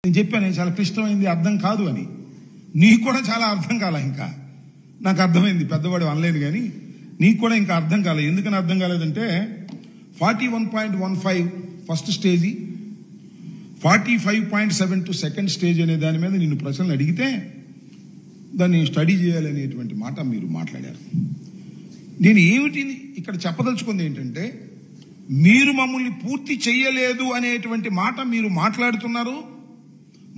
నేను చెప్పాను చాలా క్లిష్టమైంది, అర్థం కాదు అని. నీకు కూడా చాలా అర్థం కాల. ఇంకా నాకు అర్థమైంది, పెద్దవాడు అనలేను కానీ నీకు కూడా ఇంకా అర్థం కాలేదు. ఎందుకని అర్థం కాలేదంటే 41.15 ఫస్ట్ స్టేజీ, 45.72 సెకండ్ స్టేజ్ అనే దాని మీద నిన్ను ప్రశ్నలు అడిగితే దాన్ని స్టడీ చేయాలనేటువంటి మాట మీరు మాట్లాడారు. నేను ఏమిటి ఇక్కడ చెప్పదలుచుకుంది ఏంటంటే, మీరు మమ్మల్ని పూర్తి చేయలేదు అనేటువంటి మాట మీరు మాట్లాడుతున్నారు.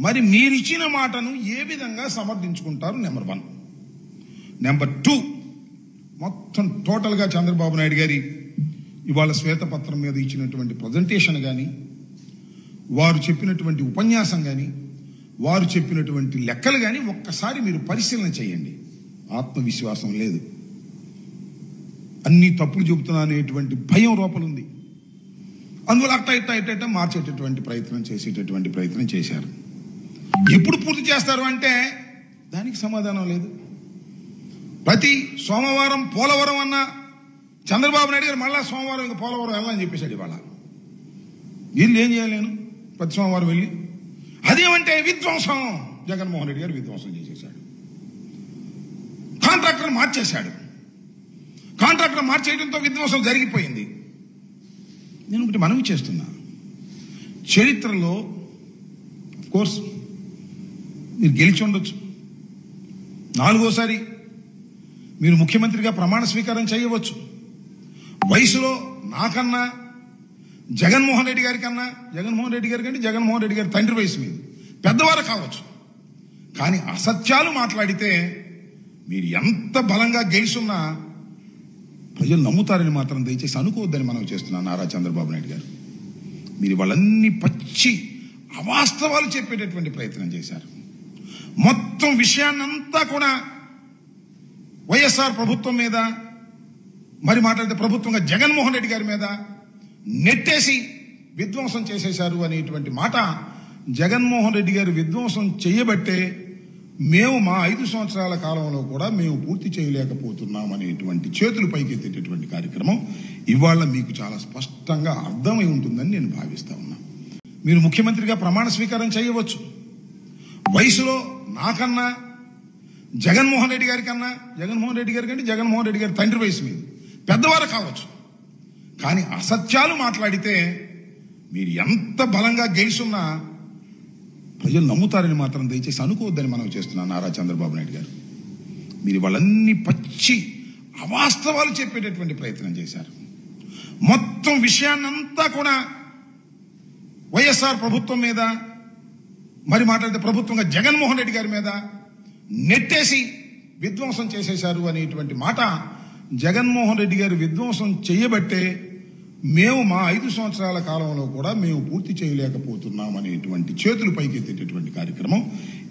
మరి మీరిచ్చిన మాటను ఏ విధంగా సమర్థించుకుంటారు? నెంబర్ 1. నెంబర్ 2, మొత్తం టోటల్గా చంద్రబాబు నాయుడు గారి ఇవాళ శ్వేతపత్రం మీద ఇచ్చినటువంటి ప్రజెంటేషన్ కానీ, వారు చెప్పినటువంటి ఉపన్యాసం కానీ, వారు చెప్పినటువంటి లెక్కలు కానీ ఒక్కసారి మీరు పరిశీలన చేయండి. ఆత్మవిశ్వాసం లేదు, అన్ని తప్పులు చెబుతున్నా అనేటువంటి భయం లోపలుంది. అందువల్ల అట్ట మార్చేటటువంటి ప్రయత్నం చేసేటటువంటి ప్రయత్నం చేశారు. ఎప్పుడు పూర్తి చేస్తారు అంటే దానికి సమాధానం లేదు. ప్రతి సోమవారం పోలవరం అన్న చంద్రబాబు నాయుడు గారు మళ్ళా సోమవారం ఇంకా పోలవరం వెళ్ళాలని చెప్పేశాడు. ఇవాళ వీళ్ళు ఏం చేయాలి? నేను ప్రతి సోమవారం వెళ్ళి అదేమంటే విధ్వంసం. జగన్మోహన్ రెడ్డి గారు విధ్వంసం చేసేశాడు, కాంట్రాక్టర్ మార్చేశాడు. కాంట్రాక్టర్ మార్చేయడంతో విధ్వంసం జరిగిపోయింది. నేను ఒకటి మనవి చేస్తున్నా, చరిత్రలో కోర్స్ మీరు గెలిచి ఉండొచ్చు, 4వ మీరు ముఖ్యమంత్రిగా ప్రమాణ స్వీకారం చేయవచ్చు. వయసులో నాకన్నా జగన్మోహన్ రెడ్డి గారి కంటే జగన్మోహన్ రెడ్డి గారి తండ్రి వయసు మీద పెద్దవారు కావచ్చు. కానీ అసత్యాలు మాట్లాడితే మీరు ఎంత బలంగా గెలిచున్నా ప్రజలు నమ్ముతారని మాత్రం దయచేసి అనుకోవద్దని మనం చేస్తున్నాం. నారా చంద్రబాబు నాయుడు గారు మీరు వాళ్ళన్నీ పచ్చి అవాస్తవాలు చెప్పేటటువంటి ప్రయత్నం చేశారు. మొత్తం విషయాన్నంతా కూడా వైఎస్ఆర్ ప్రభుత్వం మీద, మరి మాట్లాడితే ప్రభుత్వంగా జగన్మోహన్ రెడ్డి గారి మీద నెట్టేసి విధ్వంసం చేసేశారు అనేటువంటి మాట. జగన్మోహన్ రెడ్డి గారు విధ్వంసం చేయబట్టే మేము మా 5 సంవత్సరాల కాలంలో కూడా మేము పూర్తి చేయలేకపోతున్నాం అనేటువంటి చేతులు పైకెత్తేటటువంటి కార్యక్రమం ఇవాళ మీకు చాలా స్పష్టంగా అర్థమై ఉంటుందని నేను భావిస్తా ఉన్నా. మీరు ముఖ్యమంత్రిగా ప్రమాణ స్వీకారం చేయవచ్చు. వయసులో నాకన్నా జగన్మోహన్ రెడ్డి గారి కంటే జగన్మోహన్ రెడ్డి గారి తండ్రి వయసు మీద పెద్దవారు కావచ్చు. కానీ అసత్యాలు మాట్లాడితే మీరు ఎంత బలంగా గెలిచున్నా ప్రజలు నమ్ముతారని మాత్రం దయచేసి అనుకోవద్దని మనం చేస్తున్నాం. నారా చంద్రబాబు నాయుడు గారు మీరు వాళ్ళన్నీ పచ్చి అవాస్తవాలు చెప్పేటటువంటి ప్రయత్నం చేశారు. మొత్తం విషయాన్నంతా కూడా వైఎస్ఆర్ ప్రభుత్వం మీద, మరి మాట్లాడితే ప్రభుత్వంగా జగన్మోహన్ రెడ్డి గారి మీద నెట్టేసి విధ్వంసం చేసేశారు అనేటువంటి మాట. జగన్మోహన్ రెడ్డి గారు విధ్వంసం చేయబట్టే మేము మా 5 సంవత్సరాల కాలంలో కూడా మేము పూర్తి చేయలేకపోతున్నాం అనేటువంటి చేతులు పైకెత్తేటటువంటి కార్యక్రమం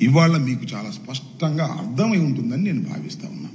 ఇవాళ మీకు చాలా స్పష్టంగా అర్థమై ఉంటుందని నేను భావిస్తా ఉన్నా.